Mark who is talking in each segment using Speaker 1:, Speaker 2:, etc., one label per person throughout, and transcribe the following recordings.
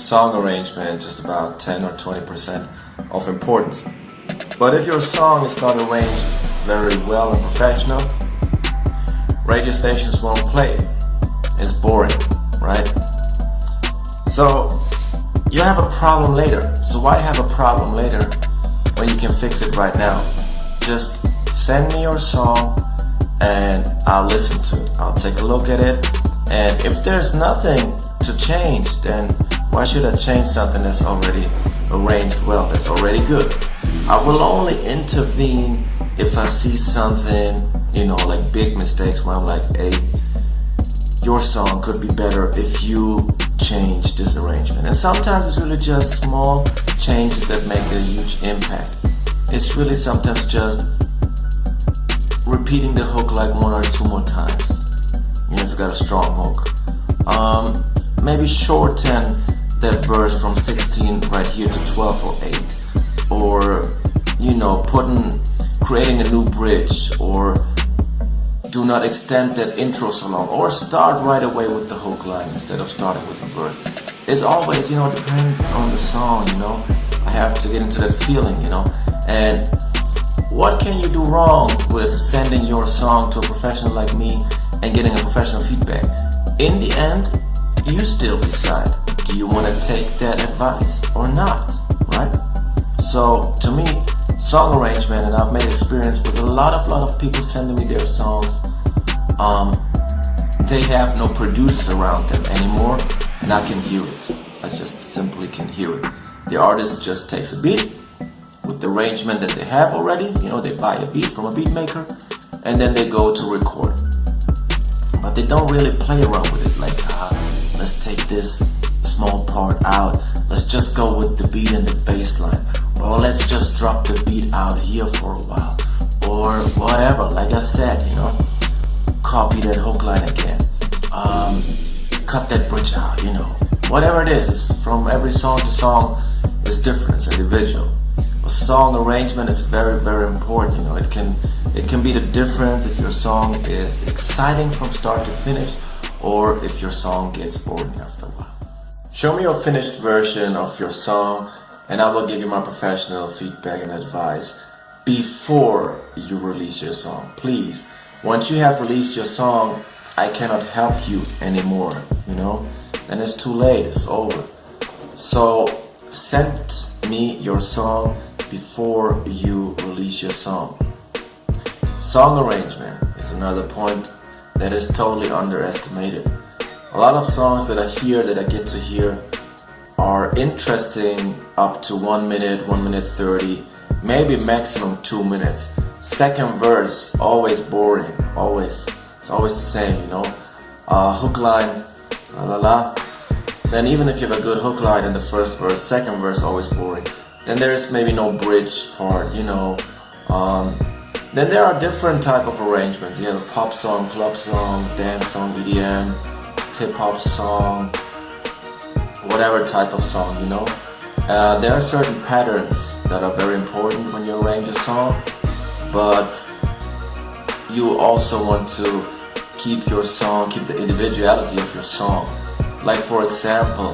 Speaker 1: song arrangement just about 10 or 20% of importance. But if your song is not arranged very well and professional, radio stations won't play it. It's boring, right? So you have a problem later. So why have a problem later when you can fix it right now? Just send me your song and I'll listen to it. I'll take a look at it. And if there's nothing to change, then why should I change something that's already arranged well, that's already good? I will only intervene if I see something, like big mistakes where I'm like, hey, your song could be better if you change this arrangement. And sometimes it's really just small changes that make a huge impact. It's really sometimes just repeating the hook like 1 or 2 more times. If you got a strong hook. Maybe shorten that verse from 16 right here to 12 or 8. Or, creating a new bridge, or do not extend that intro so long, or start right away with the hook line instead of starting with the verse. It's always, depends on the song, I have to get into that feeling, and what can you do wrong with sending your song to a professional like me and getting a professional feedback? In the end, you still decide, do you want to take that advice or not, right? So to me, song arrangement, and I've made experience with a lot of people sending me their songs. They have no producers around them anymore, and I can hear it. I just simply can hear it. The artist just takes a beat with the arrangement that they have already. They buy a beat from a beat maker, and then they go to record. But they don't really play around with it, like, let's take this small part out. Let's just go with the beat and the bass line. Or let's just drop the beat out here for a while. Or whatever, like I said, copy that hook line again. Cut that bridge out, Whatever it is, it's from every song to song, it's different, it's individual. A song arrangement is very, very important, It can be the difference if your song is exciting from start to finish, or if your song gets boring after a while. Show me your finished version of your song, and I will give you my professional feedback and advice before you release your song. Please, once you have released your song, I cannot help you anymore, Then it's too late, it's over. So send me your song before you release your song. Song arrangement is another point that is totally underestimated. A lot of songs that I get to hear are interesting up to 1 minute, 1 minute 30, maybe maximum 2 minutes. Second verse, always boring, always. It's always the same, hook line, la la la. Then even if you have a good hook line in the first verse, second verse always boring. Then there's maybe no bridge part, Then there are different type of arrangements. You have a pop song, club song, dance song, EDM, hip hop song, whatever type of song, There are certain patterns that are very important when you arrange a song, but you also want to keep the individuality of your song. Like for example,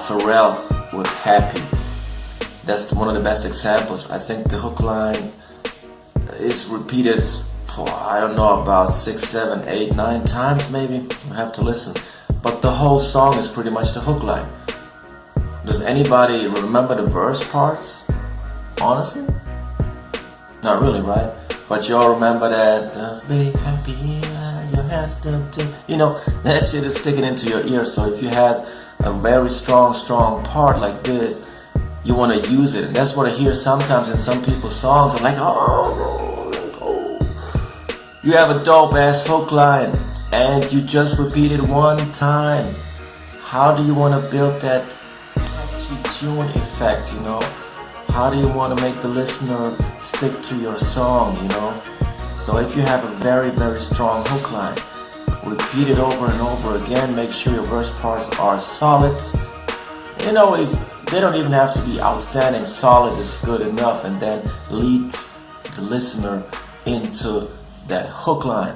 Speaker 1: Pharrell with Happy. That's one of the best examples. I think the hook line is repeated, about 6, 7, 8, 9 times maybe. You have to listen. But the whole song is pretty much the hook line. Does anybody remember the verse parts? Honestly? Not really, right? But you all remember that, just be happy, your hands still do. That shit is sticking into your ear. So if you have a very strong part like this, you want to use it. And that's what I hear sometimes in some people's songs. I'm like, you have a dope ass hook line and you just repeat it 1 time. How do you want to build that catchy tune effect, How do you want to make the listener stick to your song, So if you have a very, very strong hook line, repeat it over and over again. Make sure your verse parts are solid. If they don't even have to be outstanding, solid is good enough, and then leads the listener into that hook line.